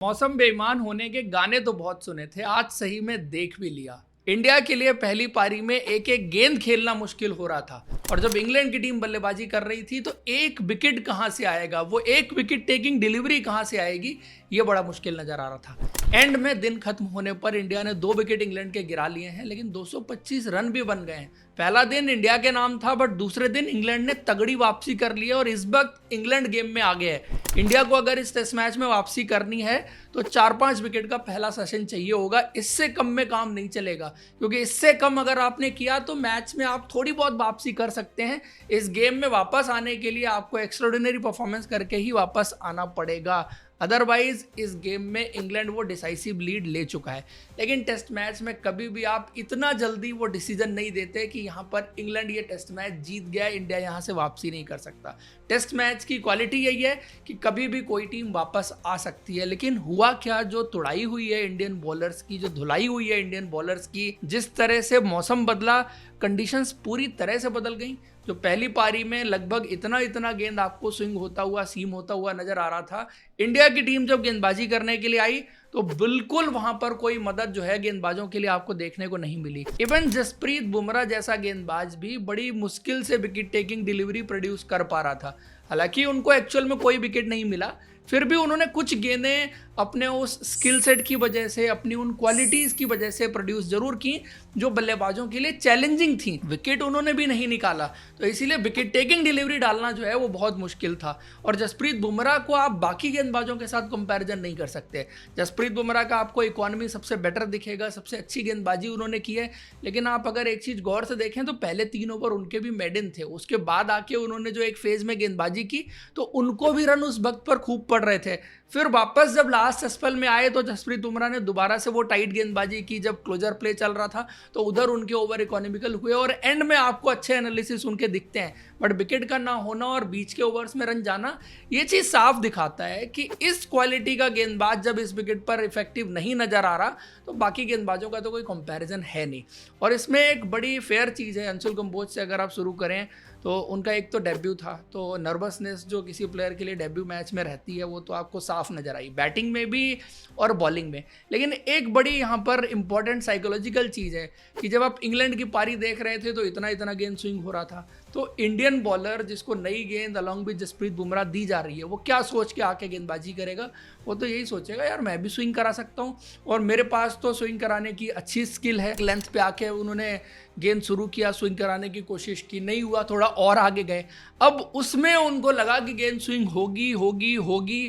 मौसम बेईमान होने के गाने तो बहुत सुने थे, आज सही में देख भी लिया। इंडिया के लिए पहली पारी में एक एक गेंद खेलना मुश्किल हो रहा था और जब इंग्लैंड की टीम बल्लेबाजी कर रही थी तो एक विकेट कहां से आएगा, वो एक विकेट टेकिंग डिलीवरी कहां से आएगी, ये बड़ा मुश्किल नजर आ रहा था। एंड में दिन खत्म होने पर इंडिया ने 2 विकेट इंग्लैंड के गिरा लिए हैं, लेकिन 225 रन भी बन गए हैं। पहला दिन इंडिया के नाम था, बट दूसरे दिन इंग्लैंड ने तगड़ी वापसी कर ली है और इस वक्त इंग्लैंड गेम में आगे है। इंडिया को अगर इस टेस्ट मैच में वापसी करनी है तो 4-5 विकेट का पहला सेशन चाहिए होगा, इससे कम में काम नहीं चलेगा, क्योंकि इससे कम अगर आपने किया तो मैच में आप थोड़ी बहुत वापसी कर सकते हैं। इस गेम में वापस आने के लिए आपको एक्स्ट्राऑर्डिनरी परफॉर्मेंस करके ही वापस आना पड़ेगा, अदरवाइज इस गेम में इंग्लैंड वो डिसाइसिव लीड ले चुका है। लेकिन टेस्ट मैच में कभी भी आप इतना जल्दी वो डिसीजन नहीं देते कि यहाँ पर इंग्लैंड ये टेस्ट मैच जीत गया, इंडिया यहाँ से वापसी नहीं कर सकता। टेस्ट मैच की क्वालिटी यही है कि कभी भी कोई टीम वापस आ सकती है। लेकिन हुआ क्या, जो तुड़ाई हुई है इंडियन बॉलर्स की, जो धुलाई हुई है इंडियन बॉलर्स की, जिस तरह से मौसम बदला, कंडीशंस पूरी तरह से बदल गई। जो पहली पारी में लगभग इतना गेंद आपको स्विंग होता हुआ, सीम होता हुआ नजर आ रहा था, इंडिया की टीम जब गेंदबाजी करने के लिए आई तो बिल्कुल वहां पर कोई मदद जो है गेंदबाजों के लिए आपको देखने को नहीं मिली। इवन जसप्रीत बुमराह जैसा गेंदबाज भी बड़ी मुश्किल से विकेट टेकिंग डिलीवरी प्रोड्यूस कर पा रहा था। हालांकि उनको एक्चुअल में कोई विकेट नहीं मिला, फिर भी उन्होंने कुछ गेंदें अपने उस स्किल सेट की वजह से, अपनी उन क्वालिटीज़ की वजह से प्रोड्यूस जरूर की जो बल्लेबाजों के लिए चैलेंजिंग थी। विकेट उन्होंने भी नहीं निकाला, तो इसीलिए विकेट टेकिंग डिलीवरी डालना जो है वो बहुत मुश्किल था। और जसप्रीत बुमराह को आप बाकी गेंदबाजों के साथ कंपैरिजन नहीं कर सकते। जसप्रीत बुमराह का आपको इकॉनमी सबसे बेटर दिखेगा, सबसे अच्छी गेंदबाजी उन्होंने की है, लेकिन आप अगर एक चीज़ गौर से देखें तो पहले 3 ओवर उनके भी मेडन थे। उसके बाद आके उन्होंने जो एक फेज में गेंदबाजी की तो उनको भी रन उस वक्त पर खूब पड़ रहे थे। फिर वापस जब लास्ट स्पेल में आए तो जसप्रीत बुमराह ने दोबारा से वो टाइट गेंदबाजी की, जब क्लोजर प्ले चल रहा था तो उधर उनके ओवर इकोनॉमिकल हुए और एंड में आपको अच्छे एनालिसिस उनके दिखते हैं। बट विकेट का ना होना और बीच के ओवर्स में रन जाना, ये चीज़ साफ दिखाता है कि इस क्वालिटी का गेंदबाज जब इस विकेट पर इफेक्टिव नहीं नजर आ रहा तो बाकी गेंदबाजों का तो कोई कंपैरिजन है नहीं। और इसमें एक बड़ी फेयर चीज़ है, अंशुल कंबोज से अगर आप शुरू करें तो उनका एक तो डेब्यू था, तो नर्वसनेस जो किसी प्लेयर के लिए डेब्यू मैच में रहती है वो तो आपको साफ नजर आई, बैटिंग में भी और बॉलिंग में। लेकिन एक बड़ी यहाँ पर इंपॉर्टेंट साइकोलॉजिकल चीज़ है कि जब आप इंग्लैंड की पारी देख रहे थे तो इतना गेंद स्विंग हो रहा था, तो इंडियन बॉलर जिसको नई गेंद अलॉन्ग विद जसप्रीत बुमराह दी जा रही है, वो क्या सोच के आके गेंदबाजी करेगा? वो तो यही सोचेगा, यार मैं भी स्विंग करा सकता हूँ और मेरे पास तो स्विंग कराने की अच्छी स्किल है। लेंथ पे आके उन्होंने गेंद शुरू किया, स्विंग कराने की कोशिश की, नहीं हुआ, थोड़ा और आगे गए। अब उसमें उनको लगा कि गेंद स्विंग होगी,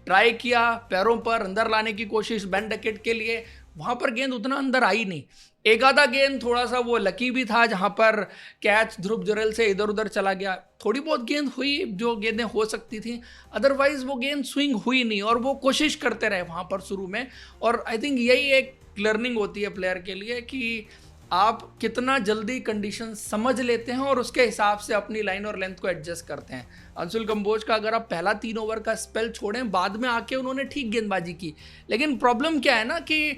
ट्राई किया, पैरों पर अंदर लाने की कोशिश बेन डकेट के लिए, वहां पर गेंद उतना अंदर आई नहीं। एक आधा गेंद थोड़ा सा वो लकी भी था जहां पर कैच ध्रुव जुरेल से इधर उधर चला गया, थोड़ी बहुत गेंद हुई जो गेंदें हो सकती थी, अदरवाइज वो गेंद स्विंग हुई नहीं और वो कोशिश करते रहे वहां पर शुरू में। और आई थिंक यही एक लर्निंग होती है प्लेयर के लिए कि आप कितना जल्दी कंडीशन समझ लेते हैं और उसके हिसाब से अपनी लाइन और लेंथ को एडजस्ट करते हैं। अंशुल कंबोज का अगर आप पहला 3 ओवर का स्पेल छोड़ें, बाद में आके उन्होंने ठीक गेंदबाजी की, लेकिन प्रॉब्लम क्या है ना कि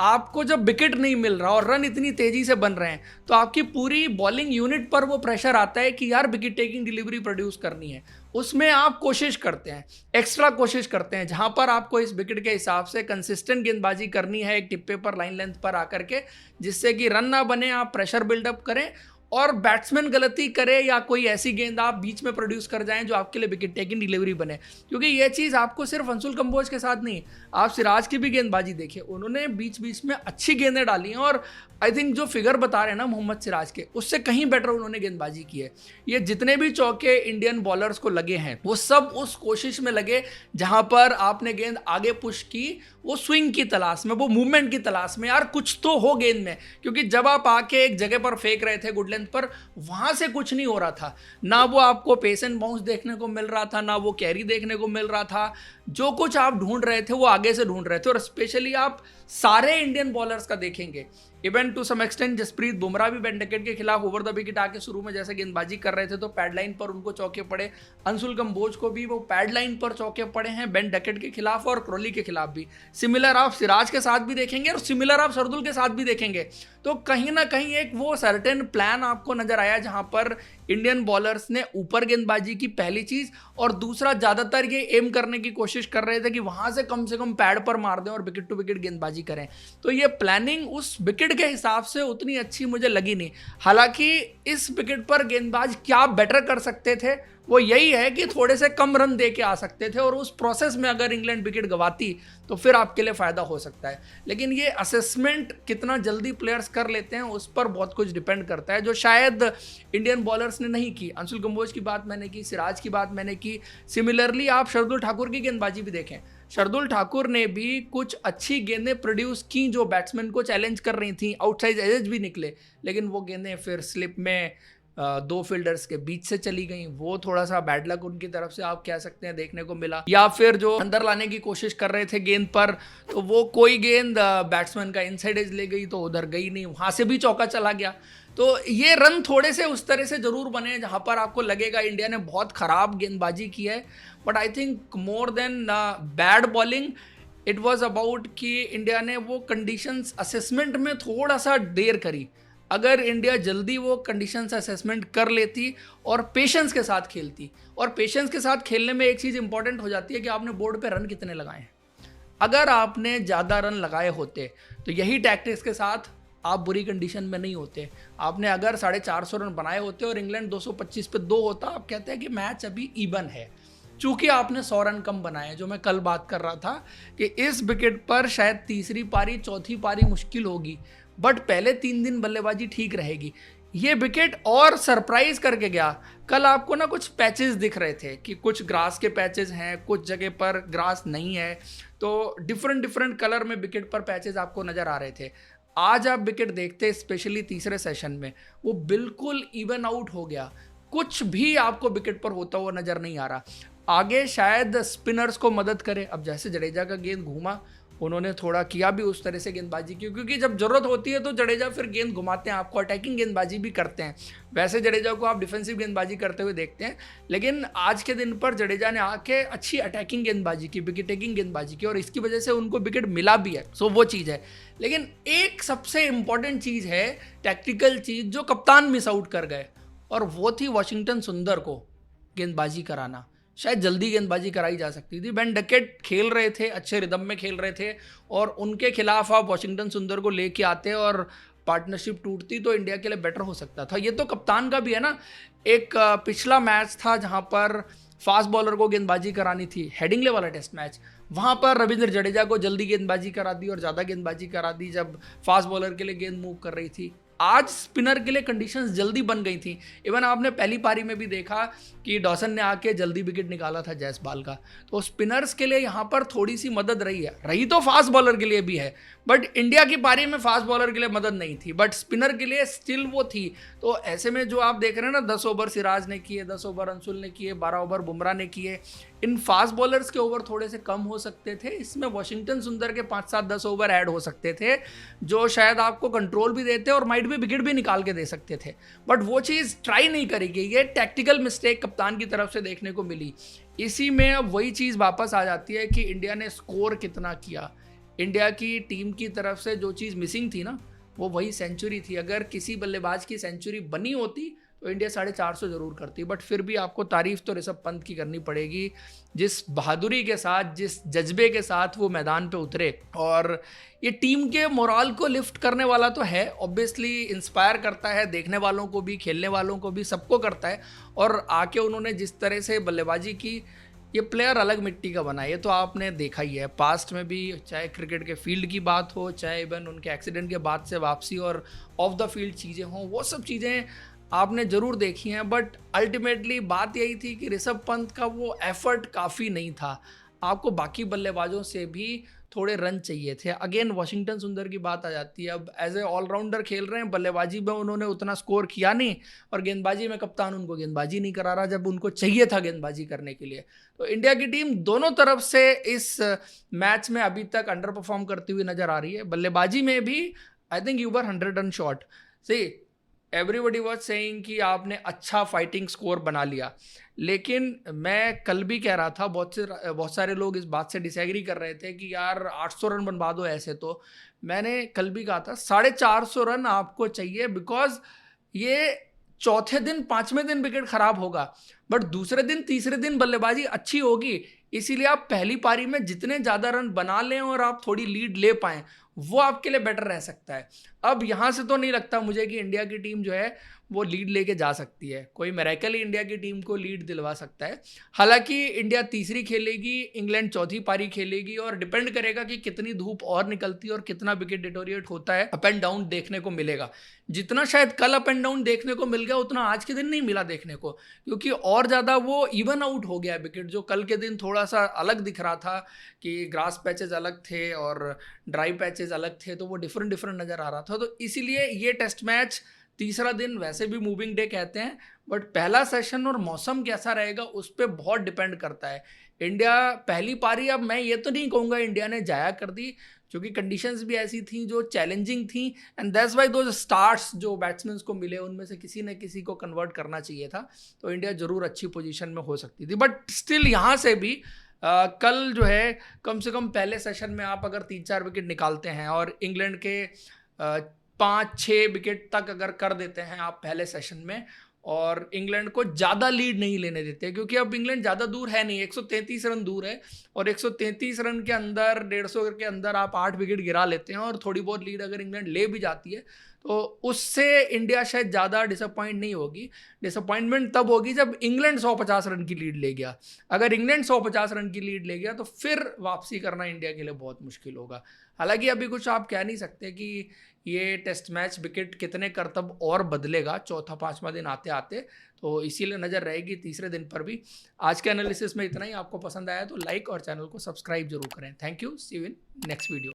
आपको जब विकेट नहीं मिल रहा और रन इतनी तेजी से बन रहे हैं तो आपकी पूरी बॉलिंग यूनिट पर वो प्रेशर आता है कि यार विकेट टेकिंग डिलीवरी प्रोड्यूस करनी है। उसमें आप कोशिश करते हैं, एक्स्ट्रा कोशिश करते हैं, जहां पर आपको इस विकेट के हिसाब से कंसिस्टेंट गेंदबाजी करनी है एक टिप्पे पर लाइन लेंथ पर आकर के, जिससे कि रन ना बने, आप प्रेशर बिल्डअप करें और बैट्समैन गलती करे या कोई ऐसी गेंद आप बीच में प्रोड्यूस कर जाएं जो आपके लिए विकेट टेकिंग डिलीवरी बने। क्योंकि ये चीज़ आपको सिर्फ अंशुल कंबोज के साथ नहीं, आप सिराज की भी गेंदबाजी देखिए, उन्होंने बीच बीच में अच्छी गेंदें डाली हैं और आई थिंक जो फिगर बता रहे हैं ना मोहम्मद सिराज के, उससे कहीं बेटर उन्होंने गेंदबाजी की है। ये जितने भी चौके इंडियन बॉलर्स को लगे हैं वो सब उस कोशिश में लगे जहां पर आपने गेंद आगे पुश की, वो स्विंग की तलाश में, वो मूवमेंट की तलाश में, यार कुछ तो हो गेंद में। क्योंकि जब आप आके एक जगह पर फेंक रहे थे गुड लेंथ पर, वहां से कुछ नहीं हो रहा था, ना वो आपको पेस एंड बाउंस देखने को मिल रहा था, ना वो कैरी देखने को मिल रहा था। जो कुछ आप ढूंढ रहे थे वो आगे से ढूंढ रहे थे। और स्पेशली आप सारे इंडियन बॉलर्स का देखेंगे, even to some extent Jasprit Bumrah भी बेन डकेट के खिलाफ ओवर द विकेट आके शुरू में जैसे गेंदबाजी कर रहे थे तो पैड लाइन पर उनको चौके पड़े। अंशुल कंबोज को भी वो पैड लाइन पर चौके पड़े हैं बेन डकेट के खिलाफ और क्रॉली के खिलाफ भी। सिमिलर आप सिराज के साथ भी देखेंगे और सिमिलर आप शार्दुल के साथ भी देखेंगे। तो कहीं ना कहीं एक वो सर्टेन प्लान आपको नजर आया जहां पर इंडियन बॉलर्स ने ऊपर गेंदबाजी की पहली चीज, और दूसरा ज्यादातर ये एम करने की कोशिश कर रहे थे कि वहां से कम पैड पर मार दें और विकेट टू विकेट गेंदबाजी करें। तो ये प्लानिंग उस विकेट के हिसाब से उतनी अच्छी मुझे लगी नहीं। हालांकि इस विकेट पर गेंदबाज क्या बेटर कर सकते थे वो यही है कि थोड़े से कम रन दे के आ सकते थे, और उस प्रोसेस में अगर इंग्लैंड विकेट गवाती तो फिर आपके लिए फ़ायदा हो सकता है। लेकिन ये असेसमेंट कितना जल्दी प्लेयर्स कर लेते हैं उस पर बहुत कुछ डिपेंड करता है, जो शायद इंडियन बॉलर्स ने नहीं की। अंशुल कंबोज की बात मैंने की, सिराज की बात मैंने की। सिमिलरली आप शार्दुल ठाकुर की गेंदबाजी भी देखें। शार्दुल ठाकुर ने भी कुछ अच्छी गेंदें प्रोड्यूस की जो बैट्समैन को चैलेंज कर रही थी, आउटसाइड एजेस भी निकले, लेकिन वो गेंदें फिर स्लिप में दो फील्डर्स के बीच से चली गई। वो थोड़ा सा बैड लक उनकी तरफ से आप कह सकते हैं देखने को मिला। या फिर जो अंदर लाने की कोशिश कर रहे थे गेंद पर, तो वो कोई गेंद बैट्समैन का इनसाइड एज ले गई तो उधर गई नहीं, वहां से भी चौका चला गया। तो ये रन थोड़े से उस तरह से जरूर बने जहां पर आपको लगेगा इंडिया ने बहुत खराब गेंदबाजी की है। But I think more than bad bowling it was about कि इंडिया ने वो कंडीशंस असेसमेंट में थोड़ा सा देर करी। अगर इंडिया जल्दी वो कंडीशंस असेसमेंट कर लेती और पेशेंस के साथ खेलती, और पेशेंस के साथ खेलने में एक चीज़ इंपॉर्टेंट हो जाती है कि आपने बोर्ड पे रन कितने लगाए हैं। अगर आपने ज़्यादा रन लगाए होते तो यही टैक्टिक्स के साथ आप बुरी कंडीशन में नहीं होते। आपने अगर 450 रन बनाए होते और इंग्लैंड 225 पे 2 होता, आप कहते हैं कि मैच अभी इवन है। चूंकि आपने 100 रन कम बनाए, जो मैं कल बात कर रहा था कि इस विकेट पर शायद तीसरी पारी चौथी पारी मुश्किल होगी, बट पहले 3 दिन बल्लेबाजी ठीक रहेगी। ये विकेट और सरप्राइज करके गया। कल आपको ना कुछ पैचेस दिख रहे थे कि कुछ ग्रास के पैचेस हैं, कुछ जगह पर ग्रास नहीं है, तो डिफरेंट कलर में विकेट पर पैचेस आपको नजर आ रहे थे। आज आप विकेट देखते स्पेशली तीसरे सेशन में, वो बिल्कुल इवन आउट हो गया। कुछ भी आपको विकेट पर होता हुआ नजर नहीं आ रहा। आगे शायद स्पिनर्स को मदद करे। अब जैसे जडेजा का गेंद घूमा, उन्होंने थोड़ा किया भी उस तरह से गेंदबाजी की, क्योंकि जब जरूरत होती है तो जडेजा फिर गेंद घुमाते हैं, आपको अटैकिंग गेंदबाजी भी करते हैं। वैसे जडेजा को आप डिफेंसिव गेंदबाजी करते हुए देखते हैं, लेकिन आज के दिन पर जडेजा ने आके अच्छी अटैकिंग गेंदबाजी की, विकेट टेकिंग गेंदबाजी की, और इसकी वजह से उनको विकेट मिला भी है। सो वो चीज़ है। लेकिन एक सबसे इंपॉर्टेंट चीज़ है, टैक्टिकल चीज़, जो कप्तान मिस आउट कर गए, और वो थी वाशिंगटन सुंदर को गेंदबाजी कराना। शायद जल्दी गेंदबाजी कराई जा सकती थी। बेन डकेट खेल रहे थे, अच्छे रिदम में खेल रहे थे, और उनके खिलाफ आप वाशिंगटन सुंदर को लेके आते और पार्टनरशिप टूटती तो इंडिया के लिए बेटर हो सकता था। ये तो कप्तान का भी है ना। एक पिछला मैच था जहां पर फास्ट बॉलर को गेंदबाजी करानी थी, हेडिंगले वाला टेस्ट मैच, वहां पर रविंद्र जडेजा को जल्दी गेंदबाजी करा दी और ज़्यादा गेंदबाजी करा दी जब फास्ट बॉलर के लिए गेंद मूव कर रही थी। आज स्पिनर के लिए कंडीशंस जल्दी बन गई थी। इवन आपने पहली पारी में भी देखा कि डॉसन ने आके जल्दी विकेट निकाला था जयसवाल का। तो स्पिनर्स के लिए यहाँ पर थोड़ी सी मदद रही है, रही तो फास्ट बॉलर के लिए भी है, बट इंडिया की पारी में फास्ट बॉलर के लिए मदद नहीं थी, बट स्पिनर के लिए स्टिल वो थी। तो ऐसे में जो आप देख रहे हैं ना, 10 ओवर सिराज ने किए, 10 ओवर अंशुल ने किए, 12 ओवर बुमराह ने किए, इन फास्ट बॉलर्स के ओवर थोड़े से कम हो सकते थे। इसमें वाशिंगटन सुंदर के 5-7-10 ओवर ऐड हो सकते थे, जो शायद आपको कंट्रोल भी देते और माइट भी विकेट भी निकाल के दे सकते थे, बट वो चीज़ ट्राई नहीं करेगी। ये टैक्टिकल मिस्टेक कप्तान की तरफ से देखने को मिली। इसी में अब वही चीज़ वापस आ जाती है कि इंडिया ने स्कोर कितना किया। इंडिया की टीम की तरफ से जो चीज़ मिसिंग थी ना, वो वही सेंचुरी थी। अगर किसी बल्लेबाज की सेंचुरी बनी होती तो इंडिया 450 जरूर करती, बट फिर भी आपको तारीफ तो ऋषभ पंत की करनी पड़ेगी, जिस बहादुरी के साथ, जिस जज्बे के साथ वो मैदान पे उतरे। और ये टीम के मोराल को लिफ्ट करने वाला तो है, ऑब्वियसली इंस्पायर करता है देखने वालों को भी, खेलने वालों को भी, सबको करता है। और आके उन्होंने जिस तरह से बल्लेबाजी की, ये प्लेयर अलग मिट्टी का बना है, ये तो आपने देखा ही है पास्ट में भी, चाहे क्रिकेट के फील्ड की बात हो, चाहे इवन उनके एक्सीडेंट के बाद से वापसी और ऑफ द फील्ड चीज़ें हों, वो सब चीज़ें आपने ज़रूर देखी हैं। बट अल्टीमेटली बात यही थी कि ऋषभ पंत का वो एफर्ट काफ़ी नहीं था। आपको बाकी बल्लेबाजों से भी थोड़े रन चाहिए थे। अगेन वाशिंगटन सुंदर की बात आ जाती है। अब एज ए ऑलराउंडर खेल रहे हैं, बल्लेबाजी में उन्होंने उतना स्कोर किया नहीं, और गेंदबाजी में कप्तान उनको गेंदबाजी नहीं करा रहा जब उनको चाहिए था गेंदबाजी करने के लिए। तो इंडिया की टीम दोनों तरफ से इस मैच में अभी तक अंडर परफॉर्म करती हुई नजर आ रही है। बल्लेबाजी में भी I think you were 100 run short. See everybody was saying कि आपने अच्छा फाइटिंग स्कोर बना लिया, लेकिन मैं कल भी कह रहा था, बहुत सारे लोग इस बात से डिसएग्री कर रहे थे कि यार 800 रन बनवा दो ऐसे। तो मैंने कल भी कहा था 450 रन आपको चाहिए, बिकॉज ये चौथे दिन पांचवें दिन विकेट खराब होगा, बट दूसरे दिन तीसरे दिन बल्लेबाजी अच्छी होगी। इसीलिए आप पहली पारी में जितने ज्यादा रन बना लें और आप थोड़ी लीड ले पाएं, वो आपके लिए बेटर रह सकता है। अब यहां से तो नहीं लगता मुझे कि इंडिया की टीम जो है वो लीड लेके जा सकती है, कोई मिरेकल ही इंडिया की टीम को लीड दिलवा सकता है। हालांकि इंडिया तीसरी खेलेगी, इंग्लैंड चौथी पारी खेलेगी, और डिपेंड करेगा कि कितनी धूप और निकलती है और कितना विकेट डिटोरिएट होता है। अप एंड डाउन देखने को मिलेगा, जितना शायद कल अप एंड डाउन देखने को मिल गया उतना आज के दिन नहीं मिला देखने को, क्योंकि और ज़्यादा वो इवन आउट हो गया विकेट। जो कल के दिन थोड़ा सा अलग दिख रहा था कि ग्रास पैचेज अलग थे और ड्राई पैचेज अलग थे, तो वो डिफरेंट नज़र आ रहा था। तो इसीलिए ये टेस्ट मैच, तीसरा दिन वैसे भी मूविंग डे कहते हैं, बट पहला सेशन और मौसम कैसा रहेगा उस पर बहुत डिपेंड करता है। इंडिया पहली पारी, अब मैं ये तो नहीं कहूँगा इंडिया ने जाया कर दी, क्योंकि कंडीशंस भी ऐसी थी जो चैलेंजिंग थी, एंड दैट्स व्हाई दो स्टार्ट्स जो बैट्समैन को मिले उनमें से किसी न किसी को कन्वर्ट करना चाहिए था, तो इंडिया जरूर अच्छी पोजीशन में हो सकती थी। बट स्टिल यहाँ से भी कल जो है कम से कम पहले सेशन में आप अगर 3-4 विकेट निकालते हैं और इंग्लैंड के 5-6 विकेट तक अगर कर देते हैं आप पहले सेशन में, और इंग्लैंड को ज़्यादा लीड नहीं लेने देते, क्योंकि अब इंग्लैंड ज़्यादा दूर है नहीं, 133 रन दूर है, और 133 रन के अंदर 150 के अंदर आप 8 विकेट गिरा लेते हैं, और थोड़ी बहुत लीड अगर इंग्लैंड ले भी जाती है तो उससे इंडिया शायद ज़्यादा डिसअपॉइंट नहीं होगी। डिसअपॉइंटमेंट तब होगी जब इंग्लैंड 150 रन की लीड ले गया। अगर इंग्लैंड 150 रन की लीड ले गया तो फिर वापसी करना इंडिया के लिए बहुत मुश्किल होगा। हालांकि अभी कुछ आप कह नहीं सकते कि ये टेस्ट मैच विकेट कितने करतब और बदलेगा चौथा पांचवा दिन आते आते, तो इसीलिए नज़र रहेगी तीसरे दिन पर भी। आज के एनालिसिस में इतना ही। आपको पसंद आया तो लाइक और चैनल को सब्सक्राइब जरूर करें। Thank you, see you in next video.